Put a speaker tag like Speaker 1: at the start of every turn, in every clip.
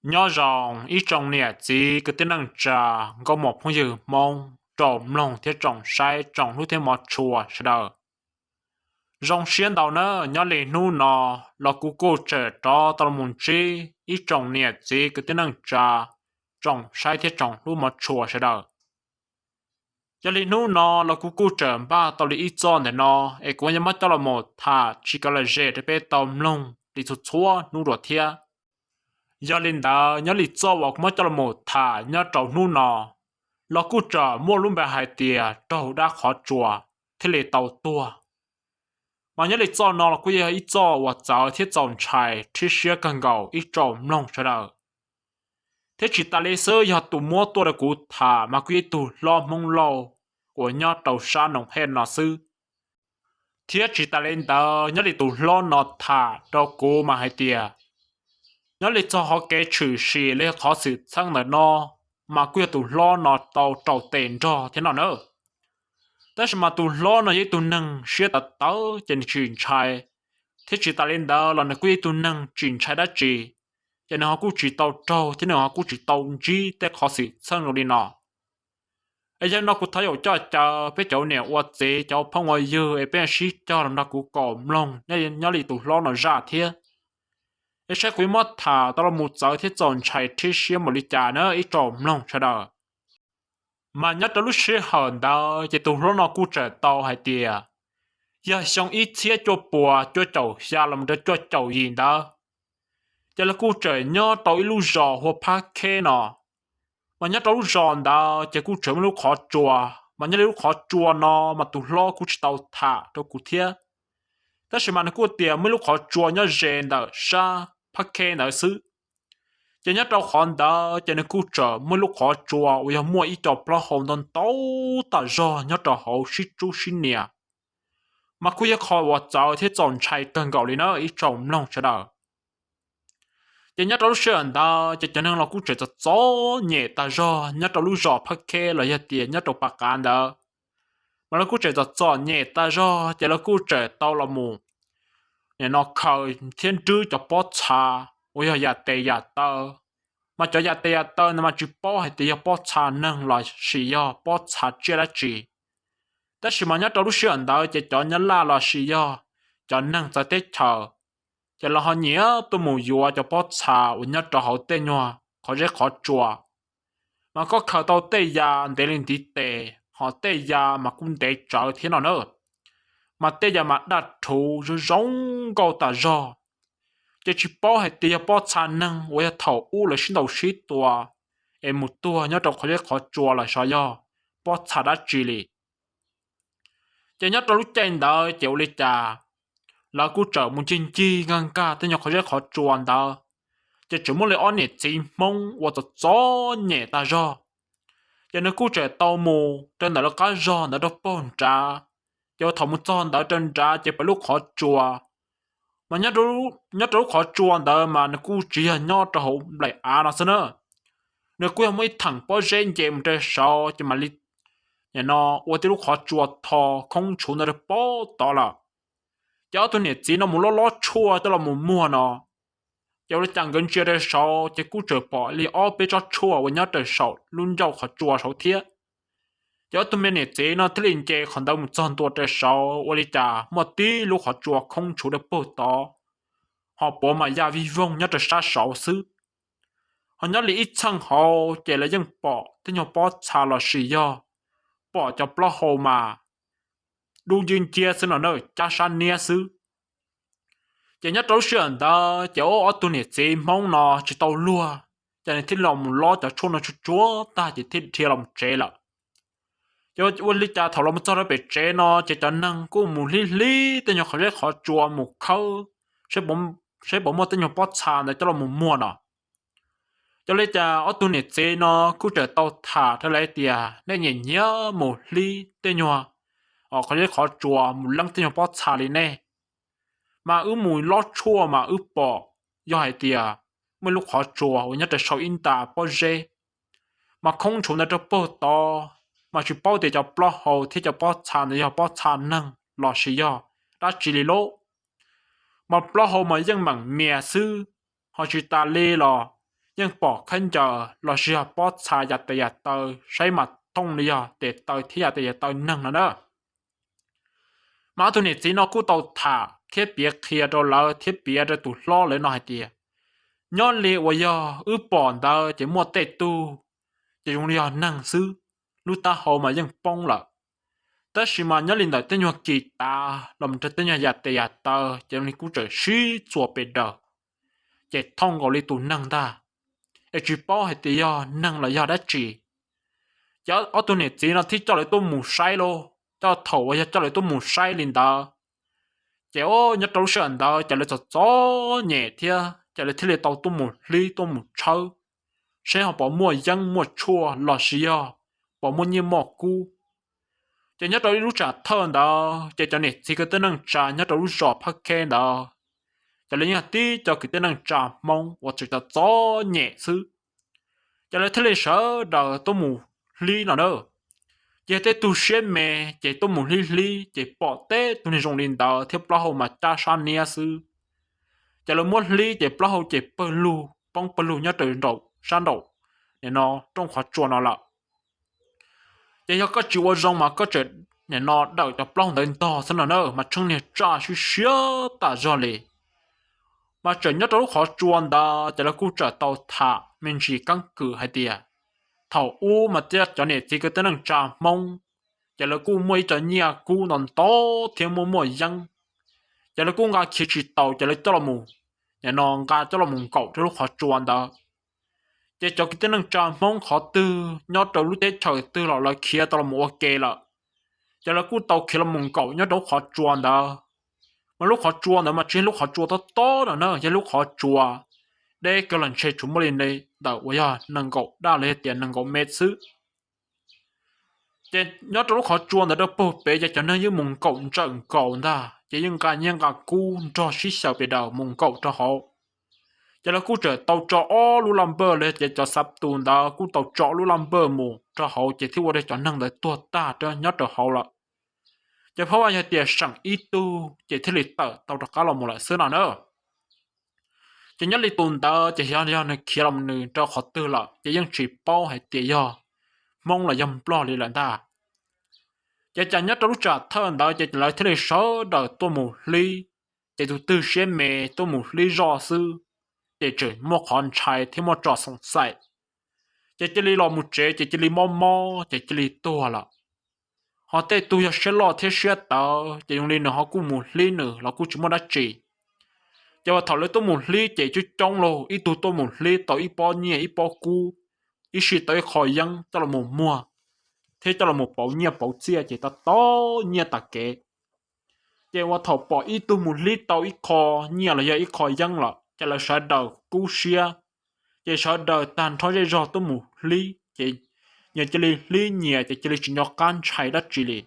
Speaker 1: nhớ rằng ít trong nhà chỉ cái tiếng năng trà có một phong dư mong trộm lòng thế trồng sai trồng lúc thế một chùa sẽ đờ rong xuyên đầu nữa nhớ liền nu nọ là cú cô trẻ cho tao muốn chi ít trong nhà chỉ cái tiếng năng trà trồng sai thế trồng lúc một chùa sẽ đờ nhớ liền nu nọ là cú cô trẻ ba tao đi ít cho này nọ ấy cũng nhớ mất tao là một thà chỉ có là dễ để bé tao lòng đi chút chúa nu đồ thiệt giờ linh đã nhớ lịch cho vào mất cho một thả nhớ trâu nu nọ lo cú trở mua luôn bè hai tia trâu đã khó chùa thế lệ tàu tua mà nhớ lịch cho nó là cú ít cho và cháu thiết trồng trái thiết xía cần gạo ít trồng nông cho đâu thế chỉ ta lấy sơ giờ tụ mua tua được cú thả mà cú tụ lo mong lo của nhớ trâu sa nông hen nó sư thiết chỉ ta lên đó nhớ lịch tụ lo nó thả trâu cú mà hai tia nhớ lịch cho họ kể trừ xì lấy khó sự sang nơi nó mà quy tụ lo nó tàu trâu tiền cho thế nào nữaแต่สมาตุล้อนะยี่ตุนังเชื่อตัดเต้าจะจีนชายที่จีตาเล่นดาวเราในกุยตุนังจีนชายได้จีจะในหอกูจีเต้าโจที่ในหอกูจีเต้าจีแต่ขอสิสั่งเราดีนอไอ้ยันนกูทายเจ้าเจ้าไปเจ้าเนี่ยว่าเจ้าพังว่าเยอะไอ้เป็นชีเจ้าเรากูก่อมลงเนี่ยยันลีตุล้อนะจ่าเทียไอ้ใช้กุยมอดถาตลอดมุดเจ้าที่จอนชัยที่เชี่ยมริจาเนอะไอ้จอมลงใช่เด้อmà nhớ tới lúc xưa hờn đó chỉ tụi nó cũng trở tao hay tiề giờ xong ít chia cho bùa cho chậu xa làm cho chậu gì đó giờ là cũng trở nhớ tới lúc giò hoặc phát khe nọ mà nhớ tới lúc giò đó chỉ cũng trở lúc khó chùa mà nhớ lúc khó chùa nọ mà tụi nó cũng tao thả cho cũng thiệtแต่是嘛那个点没lúc khó chùa nhớ rèn đó sa phát khe nọ xứ chỉ nhớ đâu khoản đó chỉ nên cứu trợ mỗi lúc họ chùa vì họ mua ít đồ bao hồn đơn tấu ta do nhớ đâu họ xí chú xí nè mà cứ việc họ vào giáo thì chọn chạy cần gọi lên nó ít trồng nông cho đó chỉ nhớ đâu lúc xưa đó chỉ nên là cứu trợ cho gió nhẹ ta do nhớ đâu lúc gió phát khe là giờ tiền nhớ đâu bạc can đó mà nó cứu trợ cho gió nhẹ ta do chỉ là cứu trợ tao là mù nhà nó khởi thiên trư cho bó trà ôi giờ tệ giờ tơ mà cho giờ tệ tơ mà chỉ bỏ hay tệ bỏ trà nâng lại sử dụng bỏ trà chia ra chỉแต่是嘛，要到路上到就叫人拉了是要叫人在得chờ就là họ nhớ tôi muốn mua cho bỏ trà và nhớ cho họ tên nhau họ rất khó chùa mà có khởi đầu tệ ya để lên tí tệ họ tệ ya mà cũng tệ trở thế nào nữa mà tệ ya mà đặt thủ rồi giống câu ta do chỉ bỏ hay tiền bỏ trà năng với thầu u là xin đầu sĩ tua em một tua nhớ trong khó chùa là sao yo bỏ trà đã chỉ li chỉ nhớ trong lúc trên đó chịu li trà là cú trở muốn chính chi ngang cả tên nhớ khó chùa đó chỉ muốn lấy ăn nhẹ chỉ mong và cho gió nhẹ ta do chỉ nó cú trở tàu mù trên đó là cá giò nó đâu bồn trà cho thầu một giòn đó trên trà chỉ phải lúc khó chùa mà nhớ đâu khó chuồn đó mà nó cũng chỉ là nhớ đâu lại nó xin nữa nó cũng mới thằng bao giờ dèm để sao cho mà đi nhà nó ở đây lúc khó chuồn thò không chuồn nó được bao đó là cháu tôi này chỉ nó muốn lo chua cho là muốn mua nó cháu nó chẳng cần chơi để sao chỉ cũng chờ bỏ li ở bên cho chua và nhớ để sao luôn giàu khó chuồn sao thiệt cháu tôi này chỉ nó thấy liền chơi còn đâu một trăm tuổi để sao ở đây trả một tí lúc khó chuồn không chuồn được bao đó họ bỏ mà gia vi vong nhớ được sát sáu xứ họ nhớ lý ít chăng họ chỉ là dân bỏ thế nhau bỏ xà là xì do bỏ cho bỏ hồ mà đu dương chia xin là nơi cha san nia xứ chỉ nhớ trâu sườn đó chỉ ở tu này chỉ mong nó chỉ tàu lúa cho nên thiên lòng lo cho chôn nó chúa ta chỉ thiên lòng chế là cho quân lý cha thầu lòng cho nó bị chế nó chỉ cho năng cũng mù lý thế nhau khó chùa mù khâu sẽ bỏ một tên nhau bớt trà để cho nó mua nó cho nên là ở tu này chế nó cứ trở tàu thả theo lấy tiền nên nhìn nhớ một ly tên nhau có thể khó chùa một lần tên nhau bớt trà đi nè mà mùi lót chua mà bỏ do hai tiền mới lúc khó chùa và nhất là sau in ta bao giờ mà không chùa nó cho bao to mà chỉ bao để cho bao hồ thì cho bớt trà để cho bớt trà nâng lọ xì do đã chỉ lý lỗ mà bao hồ mà dân bằng mẹ sư họ chỉ ta lê lò nhưng bỏ khăn chờ là sự bỏ xài giặt tờ giặt tờ say mặt thông lý để tờ thi giặt tờ giặt tờ nâng nữa đó mà tụi này chỉ nó cũng tàu thả thiết bị kia đồ lỡ thiết bị đồ tụt lo lấy nó hay tiệt nhớ li vậy giờ bọn tờ chỉ mua tệ tu chỉ dùng li năng sư lúc ta hậu màยังbông lợ tất nhiên mà nhớ linh đời tên nhọc kỳ ta làm cho tên nhọc giặt tờ giặt tờ chỉ dùng li cũng trở suy chùa bề đờ chỉ thông gọi li tụ năng ta chỉ bao hết thì do năng là do đã chỉ cho ở tôi này chỉ nó thích cho lại tôi mù say lô cho thầu hay cho lại tôi mù say liền đó chỉ ô nhớ đâu sợ đó cho lại cho gió nhẹ thia cho lại thế là tàu tôi mù ly tôi mù trâu sẽ họ bỏ mua dân mua chua lò xì à bỏ mua nhiều mỏ cu chỉ nhớ đâu lúc trả thơn đó chỉ cho này chỉ cái tên năng trả nhớ đâu lúc rõ phát khen đó cho lại nhà tí cho cái tên năng trả mong và chỉ cho gió nhẹ xứ cho lại thế là sợ đó tôi mù ly nào đâu giờ tới tu xem mẹ chỉ tôi muốn li chỉ bỏ té tôi nên dùng linh đạo theo bao mà cha san nia sư chỉ là muốn li chỉ bao chỉ bông bơ lu nhớ từ đầu san đầu để nó trong khóa chuột nó là chỉ có chịu rong mà có chuyện để nó đợi cho bao đến to xem nào nữa mà trong này cha suy xía ta ra lì mà chỉ nhớ tới khóa chuột đó chỉ là cú trở tàu thả mình chỉ căng cử hay tiệt thầu u mà chết cho nên chỉ có tên năng trà mông giờ là cô mới cho nhà cô non to thêm mua mua dân giờ là cô ngã khi chỉ tàu giờ là cho là mù giờ nó ngã cho là mù cậu cho lúc họ chuồn đó giờ cho cái tên năng trà mông họ tư nhớ đầu lúc tết trời tư là kia tao là mù ok là giờ là cô tàu kia là mù cậu nhớ đầu họ chuồn đó mà lúc họ chuồn đó mà trên lúc họ chuồn to rồi nữa giờ lúc họ chuồn đây cái lần chơi chúng mình đây đợi bây giờ nâng cậu đã lấy tiền nâng cậu mệt xứ chỉ nhớ trong lúc họ chuồn đã được bố bé cho nên như mùng cậu trận cậu ta chỉ những cái nhân cả cu cho xí xào bị đầu mùng cậu cho họ chỉ là cu trở tàu cho ó lu làm bơ lên chỉ cho sắp tuần đó cu tàu cho lu làm bơ mù cho họ chỉ thiếu đây cho nâng để tua ta cho nhớ cho họ là chỉเพราะว่าtiền sẵn ít tu chỉ thiếu lịch tờ tàu cho cá lòng một lại xưa nào nữa chỉ nhớ lịch tuần đó chỉ cho này kia lòng nữ cho họ tư là chỉ những chỉ bao hay tiền do mong là dầm lo đi lần ta chỉ chẳng nhớ trong lúc trả thân đó chỉ lại thế này số đời tôi một ly chỉ tôi tư xem mẹ tôi một ly rõ sư chỉ chỉ một con trai thì một trò sống sài chỉ ly lo một chế chỉ ly mò chỉ ly tua là họ tê tôi sẽ lo thế sẽ tao chỉ dùng ly nữa họ cũng một ly nữa là cũng chỉ một đã chỉ chỉ vào thầu lấy tôi một ly chỉ chút trong lô ít tôi một ly tôi ít bao nhiêu ít bao cu ít sự tới khỏi dân cho là một mua thế cho là một bảo chia chỉ ta to nhia ta kệ chỉว่าthầu bỏ ít tu một lít tàu ít kho nhia là giờ ít khỏi dân là chỉ là sợ đầu cú xia chỉ sợ đầu tàn thôi để rồi tu một lít chỉ nhờ chỉ lít nhia chỉ chỉ nhỏ can chạy đất chỉ lì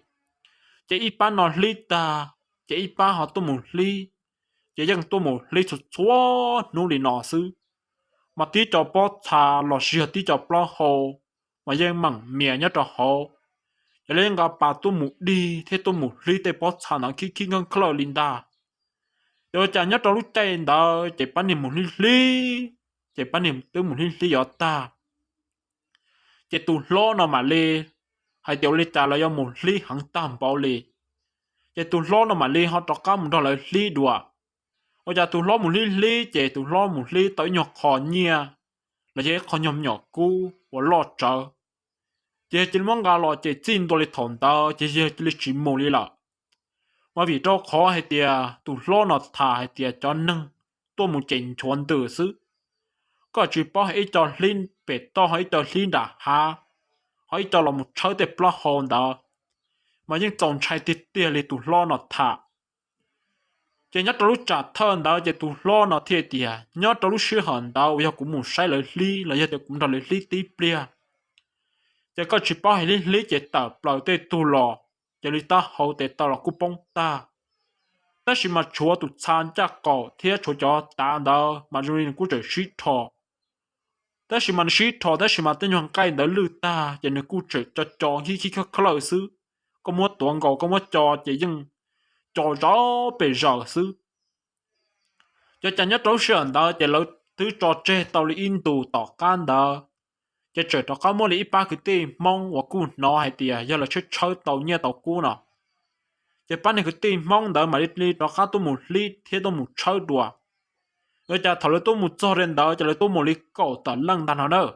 Speaker 1: chỉ ít bán nó lít ta chỉ ít bán họ tu một lít chỉ dân tu một lít sụt xóa nô lì nọ sư mà tí cho bó trà lò xìa tí cho bó hồ mà dân mặn mìa nhớ cho hồ cho nên gặp bà tôi mù đi thế tôi mù đi tới bó trà nó khi ngân khlo linh đà rồi chả nhớ cho lúc trên đó chỉ bán niệm mù li chỉ bán niệm tôi mù li ở ta chỉ tụ lo nó mà li hay tiểu li trả là do mù li hẳn tam bảo li chỉ tụ lo nó mà li họ cho cá mù đó là li đùa ôi cha tụi lo một ly chị tụi lo một ly tới nhọc khó nhia là chị khó nhom nhọc cu và lo chờ chị chỉ mong gà lo chị xin tôi lấy thòng tao chị chỉ lấy chỉ một ly là mà vì cho khó hay tiệt tụi lo nó thà hay tiệt cho nâng tôi một chỉnh chuẩn từ xứ có chỉ bảo hay cho linh bể to hay cho linh đã ha hay cho là một chơi để lo hồn đó mà những chồng trai tiệt tiệt lấy tụi lo nó thà chỉ nhớ lúc trả thân đó chỉ tụi lo nó thiệt tiệt nhớ lúc sửa hận đó bây giờ cũng muốn sai lời lý là giờ cũng đòi lời lý tí bia chỉ có chỉ bảo hay lý chỉ tập lời tê tụi lo chỉ lý ta hậu tê tao là cú bông ta ta chỉ mà chúa tụi chán chắc cỏ thiệt chúa cho ta đó mà rồi nên cũng chỉ shit thọ ta chỉ mà shit thọ ta chỉ mà tên hoàng cái đó lư ta chỉ nên cũng chỉ cho khi khó lời xứ có muốn tuồng cầu có muốn cho chỉ nhưng cho gió bị rờ xứ cho chẳng nhất đấu sườn đó chỉ lâu thứ trò chơi tàu li in tù tỏ can đó chỉ trời tàu cá mua li ba cái tiền mong và cu nó hay tiệt giờ là chơi tàu nhẹ tàu cu nọ chỉ bán này cái tiền mong đó mà li tàu cá tôi một li thế tôi một chơi đùa rồi giờ thầu lấy tôi một cho lên đó chỉ lấy tôi một li cổ tàu lăng đàn nó nữa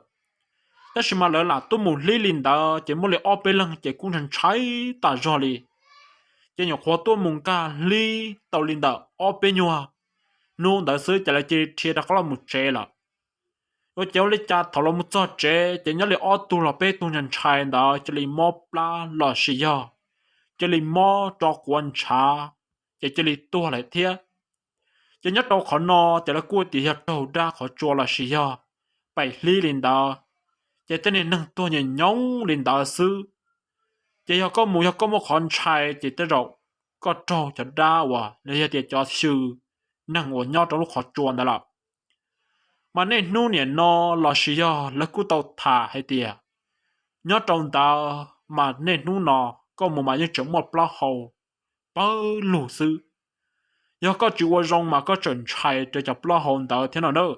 Speaker 1: แต่ชิมาเลยล่ะตัวมูลิลินดาจะมูเลยออกไปลังจะกุ้งฉันใช้ตาจอลีจะหยอกหัวตัวมุงกาลีตาลินดาออกไปยัวนู่นดาซื้อจะเลยจะเทียดก็เราหมดเจละว่าเจ้าเลยจ่าถอดเราหมดจอเจจะเนี่ยเลยออกตัวเราไปตัวฉันใช้ดาจะเลยมอปลาหล่อเสียจะเลยมอจอกวนชาจะเลยตัวอะไรเทียจะเนี่ยตัวขอนอจะเลยกู้ตีจะตัวด้าขอจัวหล่อเสียไปลีลินดาจะจะเนี่ยนั่งตัวเนี่ยยองลินดาซื้อจะยาก็มูยาก็มูขอนชัยจะจะเราก็โจจะได้ว่ะเนี่ยจะจะซื้อนั่งหัวยอดตัวลูกขอจวนได้ละมาเนี่ยนู่นเนี่ยนอลอชิยาแล้วกูตัวถ่าให้เตียยอดตรงตามาเนี่ยนู่นนอก็มูมายังจังหมดปลาหูเปิ้ลหลูซื้อยาก็จีว่ารงมาก็จนชัยจะปลาหูตาเท่านั้นเด้อ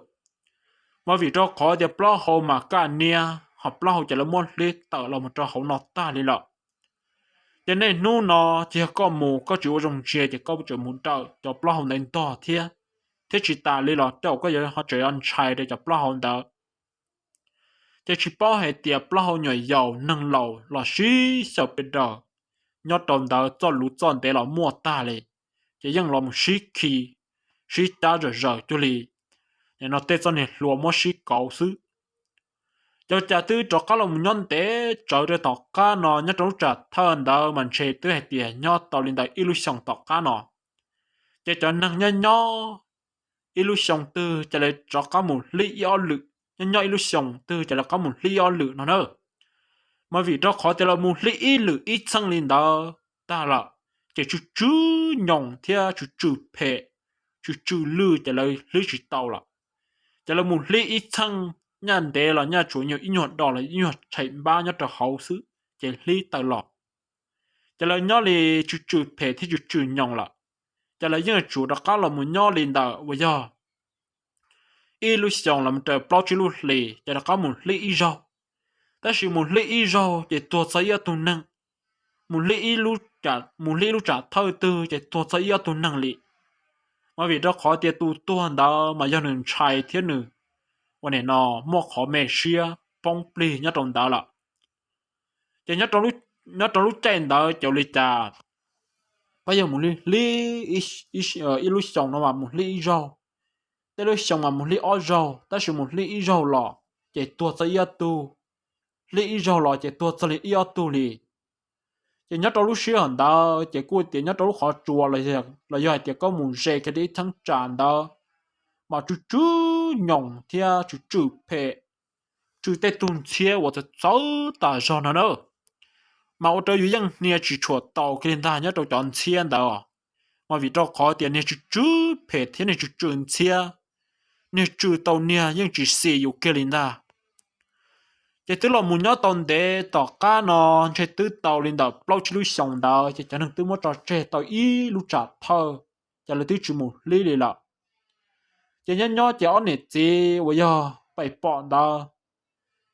Speaker 1: mà vì cho khó thì bao hồ mà cả nia học bao hồ chỉ là môn lý tự là một trò hậu nọ ta đi lọ cho nên nu nó chỉ có mù có chịu dùng chia chỉ có chịu muốn trợ cho bao hồ nên to thế thế chỉ ta đi lọ đâu có giờ họ chỉ ăn chay để cho bao hồ đó chỉ bao hệ tiệp bao hồ nhỏ giàu nâng lầu là xí sợ bên đó nhớ tồn đó cho lũ chọn để là mua ta đi chỉ những lòng xí khí xí ta rồi cho li nên nó tết cho nên lúa mua xí cầu xứ cho trả tư cho các lòng nhân tế trở ra tọt cá nó nhất trong trả thân đó mình chơi tư hệ tiền nhớ tàu lên đại illusion tọt cá nó chỉ cho năng nhân nhớ illusion tư cho lại cho các một lý do lực nhân nhớ illusion tư cho là các một lý do lực nó nữa mà vì đó khó thì là một lý lực ít sang lên đó ta là chỉ chú nhộng theo chú phê chú lư cho lại lư chỉ tàu làจะละมุนลีอีช่างยันเดลเนี่ยช่วยอยู่อีหยดดอกเลยอีหยดใช้บ้านเนี่ยจะเขาซื้อจะลีตลอดจะละเนี่ยเลยจู่ๆเพจที่จู่ๆยองละจะละยังจู่ดักก็ละมุนเนี่ยลินดาว่าย่ออีลุชยองละมันจะปล่อยจิลุเลยจะดักก็มุนลีอีจอแต่สิมุนลีอีจอจะตัวใส่ยาตัวนั่งมุนลีอีลุจัดเท่าตัวจะตัวใส่ยาตัวนั่งเลยmà vì đó khó tiệt tu tuần đó mà do nên trai thiết nữวันนี้nó mua khó mẹ xia bông pli nhất trong đó là chỉ nhất trong lúc trên đó chỗ lịch trà bây giờ muốn ít lúc xong nó mà muốn li rau tới lúc xong mà muốn li ở rau ta chỉ muốn li rau lọ chỉ tua cho ít tu li rau lọ chỉ tua cho li ít tu li chỉ nhất trong lúc xưa hẳn đó chỉ cuối tiền nhất trong lúc họ chùa là do chỉ có muốn dễ cái đấy thằng tràn đó mà chú nhộng theo chú phê chú tê tuần chia và cháu ta cho nó nữa mà ở đây những nhà chỉ chuột tàu cái ta nhất trong chọn chia đó mà vì đó khó tiền nhà chú phê thế này chú chia nhà chú tàu nhà những chỉ xì yêu cái linh ta chỉ tức là muốn nhớ tồn để tỏ cá nó chỉ tư tàu lên đó bao nhiêu sống đó chỉ cho nên tư mất trò chơi tàu ý lúc trả thơ cho là tư chỉ một lý lì lợ chỉ nhớ chỉ ở này chỉ bây giờ phải bỏ đó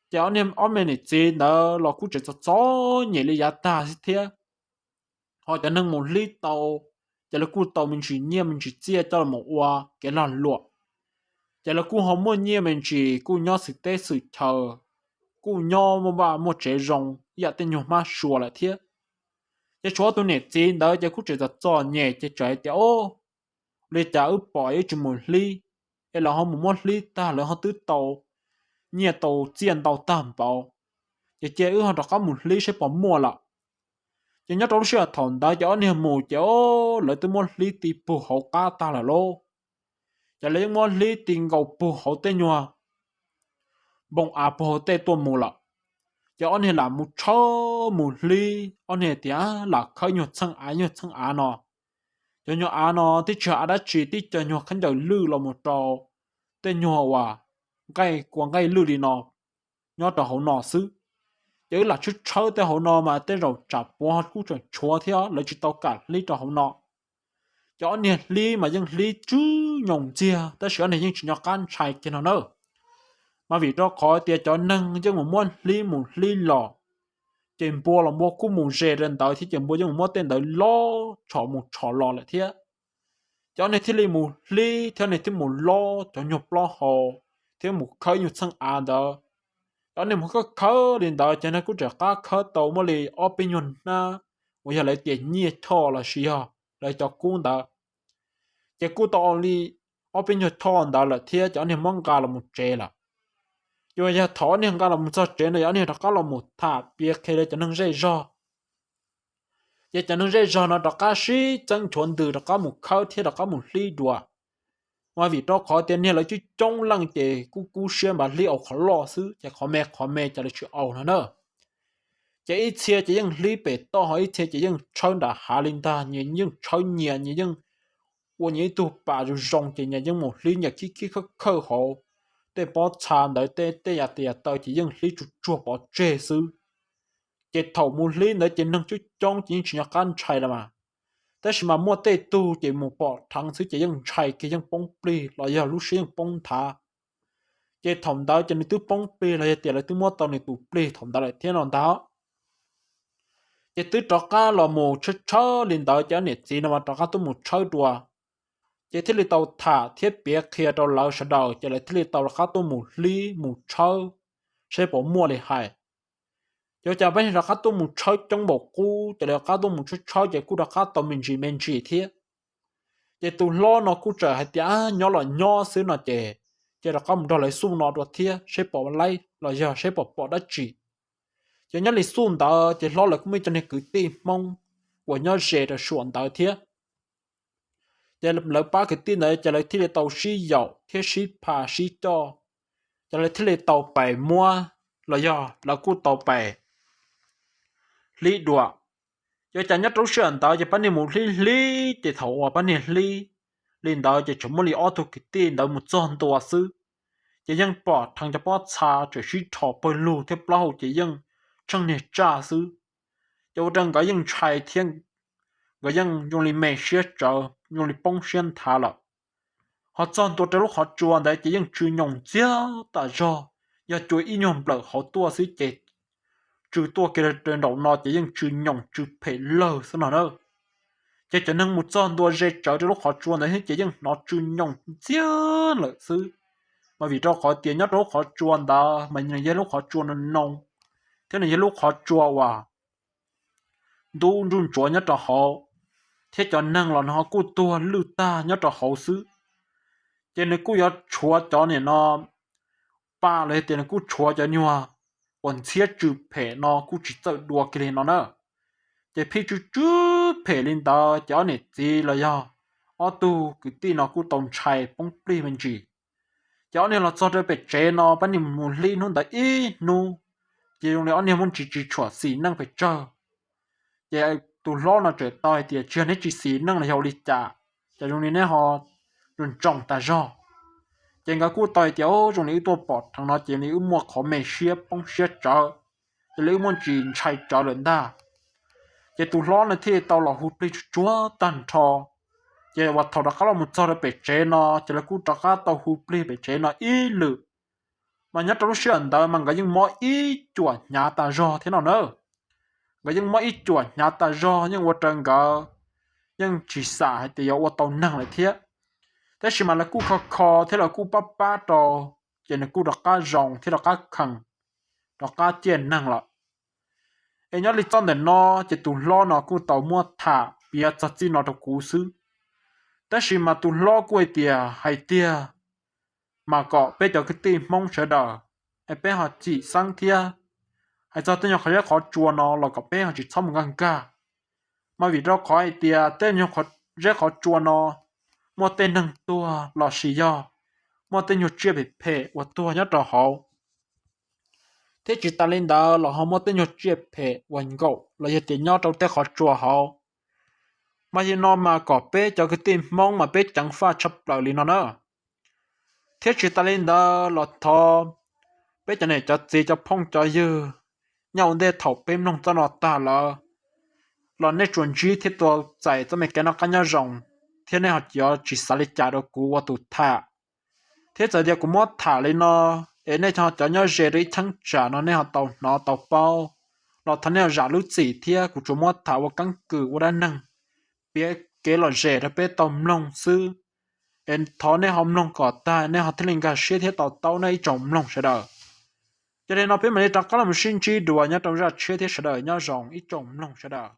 Speaker 1: chỉ ở này này chỉ đó là cũng chỉ cho nhẹ lý giá ta thế họ cho nên một lý tàu chỉ là cũng tàu mình chỉ nhẹ mình chỉ chia cho là một hoa cái là lụa chỉ là cũng không muốn nhẹ mình chỉ cũng nhớ sự tế sự chờ cú nhau mà bà một chế rong ya tên nhau mà sửa lại thế cái chỗ tôi này chỉ đó cái cú chỉ là cho nhẹ cái trái tiểu lấy trả ướp bỏ chỉ một ly hay là họ một ly ta là họ tứ tàu nhẹ tàu chiên tàu tam bảo cái chế ướp họ đã có một ly sẽ bỏ mua lại cái nhớ trong sữa thòn đó cho anh em mù chỗ lấy từ một ly thì bù hậu cá ta là lô cái lấy một ly tiền gạo bù hậu tên nhau bông à bò tê tua mù lợ cho anh ấy là một chó một ly anh ấy tiếc là khơi nhột sang á nọ cho nhột á nọ tí chờ đã chỉ tí chờ nhột khăn đầu lư là một trò tên nhột à cái quăng cái lư đi nọ nhột trò hậu nọ xứ chứ là chút chó tê hậu nọ mà tê rồi chặt bò cú trời chúa theo lấy chỉ tao cả lấy trò hậu nọ cho nên lý mà dân lý chứ nhộng chia ta sửa này nhưng chỉ nhỏ can chạy kia nó nữa mà vì đó khó tiền cho nâng chứ một món lý lò tiền bùa là mua cú một rẻ đến tới thì tiền bùa chứ một món tiền tới lo chọ lò lại thế cho nên thì lý theo này thì một lo cho nhục lo hồ theo một khơi nhục sang đó cho nên một cái khơi đến tới cho nên cũng chỉ có khơi tàu mà lì opinion na bây giờ lại tiền nhiệt thọ là gì hả lại cho cũng đó cái cú tàu lì opinion thọ đó là thế cho nên mong cả là một trẻ là rồi giờ thọ nên cả là một số trẻ này cho nên đó là một thà biết khi để cho nên dễ dò giờ cho nên dễ dò nó đó cả sĩ chân chuẩn từ đó cả một khơi thế đó cả một lý đùa mà vì đó khó tiền này là chứ trong lăng chế cú xem mà lý ở khó lo xứ chỉ khó mẹ cho được chịu ẩu nữa chỉ ít xe chỉ những lý bể to hỏi ít xe chỉ những chân đã hạ linh ta những chân nhẹ những我你都把就用进人用理日去口好，得把餐得到只用理就做把这事，这头木理呢只能就装进去要干柴了嘛，但是嘛莫得都只木把汤水只用柴给用崩皮，来要路是用崩它，这同到只你都崩皮来点来都莫到你都皮同到来天浪到。chỉ tứ trọ cá là một chớ liền tới cho nên chỉ là mà trọ cá tôi một chớ đùa chỉ thiết lý tàu thả thiết biệt kia tàu lão sẽ đầu chỉ là thiết lý tàu cá tôi một ly một chớ sẽ bỏ mua để hại cho chả bên là cá tôi một chớ trong bộ cũ chỉ là cá tôi một chớ chỉ cũ là cá tôi mình chỉ thiết chỉ tôi lo nó cũ trở hay tiếc nhỏ là nhỏ xíu nó chỉ là cá một đôi lại xung nó được thiết sẽ bỏ lại là giờ sẽ bỏ đất chỉ cho nhớ lịch xuân đó chỉ lo là cũng mới cho nên cứ tìm mong của nhớ dễ là xuân đó thế giờ là ba cái tin này giờ là thiết tàu xí dầu thiết xí phà xí cho giờ là thiết tàu bảy mua là do là cú tàu bảy lý đùa giờ chẳng nhớ trâu xuân đó giờ bán đi một lý thì thầu bán đi lý lên đó giờ chúng mới auto cái tin đó một trămตัวซื้อgiờยังปอดทางจะปอดชาจะชี้ถอเปิดลูเทียบเล่าจะยังtrong này trả sư cho rằng có những trai thiên có những dùng lý mẹ xếp trở dùng lý bông xuyên thả lọ họ chọnตัวlúc họ chuồn đấy chỉ những chữ nhộng chia tại do giờ chuối ý nhộng lợ họ tua xí chết chữ tua kia trên đầu nó chỉ những chữ nhộng chữ phải lờ sao nào đâu chỉ cho nên một chọn tua dễ trở lúc họ chuồn đấy chỉ những nó chữ nhộng chia lợ sư mà vì đó họ tiền nhất lúc họ chuồn đó mà những lúc họ chuồn nó nông thế này lúc họ chua vào đu run chua nhất là họ thế cho năng là họ cú tua lưu ta nhất là họ xứ cho nên cú yếu chua cho nên nó ba lấy tiền cú chua cho nhau còn chia chữ phe nó cú chỉ tự đùa cái nó nữa để phe chữ phe lên đó cho nên gì là do ở tu cái tin nó cú tổng chạy bông pli mình chỉ cho nên là cho để bị chế nó bắt niệm một ly nó đã ít nu chỉ dùng để anh em muốn chỉ chua xí năng phải chờ giờ tụi lo nó trở tay thì chưa hết chỉ xí năng là hiệu lịch trả giờ dùng này họ dùng trồng ta do giờ cái cú tay thì dùng nàyตัวbọt thằng nó chỉ này mua khó mè xếp bông xếp chờ giờ lấy muốn chỉ chạy chờ lên ta giờ tụi lo nó thì tao là hút đi chúa tàn thọ giờ vật thọ đó có là một chỗ để bị chế nó giờ là cú trả cá tao hút đi bị chế nó ít lử mà nhớ trong chuyện đó mà cái những mọi ít chuẩn nhà ta do thế nào nữa cái những mọi ít chuẩn nhà ta do nhưng mà trong cái nhưng chỉ xả thì có tàu năng lại thế thế chỉ mà là cú khó thế là cú ba trò chỉ là cú đặt cá rồng thế là cá khẳng đặt cá tiền năng lại em nhớ lịch trong để nó chỉ tụ lo nó cú tàu mua thả bia chặt chi nó được cú xứ thế chỉ mà tụ lo quay tiền hay tiền mà có bây giờ cái tim mong chờ đợi hay bây họ chỉ sang thia hay cho tên nhau khai khó chua nó là có bây họ chỉ xong ngang cả mà vì đó có ai tia tên nhau khó rất khó chua nó một tên nâng tua là xì do một tên nhau chia bị phê và tua nhất là họ thế chỉ ta lên đó là họ một tên nhau chia phê và ngộ là giờ tiền nhau trong tên khó chua họ mà giờ nó mà có bây cho cái tim mong mà bây chẳng pha chấp lại liền nó nữa thế chỉ ta lên đó là thò bây giờ này cho gì cho phong cho dư nhau để thầu bêm nông cho nó ta là nên chuẩn chỉ thiếtตัวใจจะไม่แกนักกันยาจง thế nên họ chỉ xả lấy trả đồ cũ qua tụ thả thế giờ giờ cũng mất thả lên nó ấy nên họ cho nhau dễ đi thăng trả nó nên họ tàu bao nó thằng này giả lúc gì thế cũng chúng mất thả qua căng cử qua đan năng biết cái là dễ đó biết tôm lông sư em thọ nên họ lông cỏ ta nên họ thấy linh cả xe thế tàu này trồng lông sẽ đỡ cho nên nó biết mình trong có làm sinh chi đùa nhau trong ra xe thế sẽ đỡ nhau rộng ít trồng lông sẽ đỡ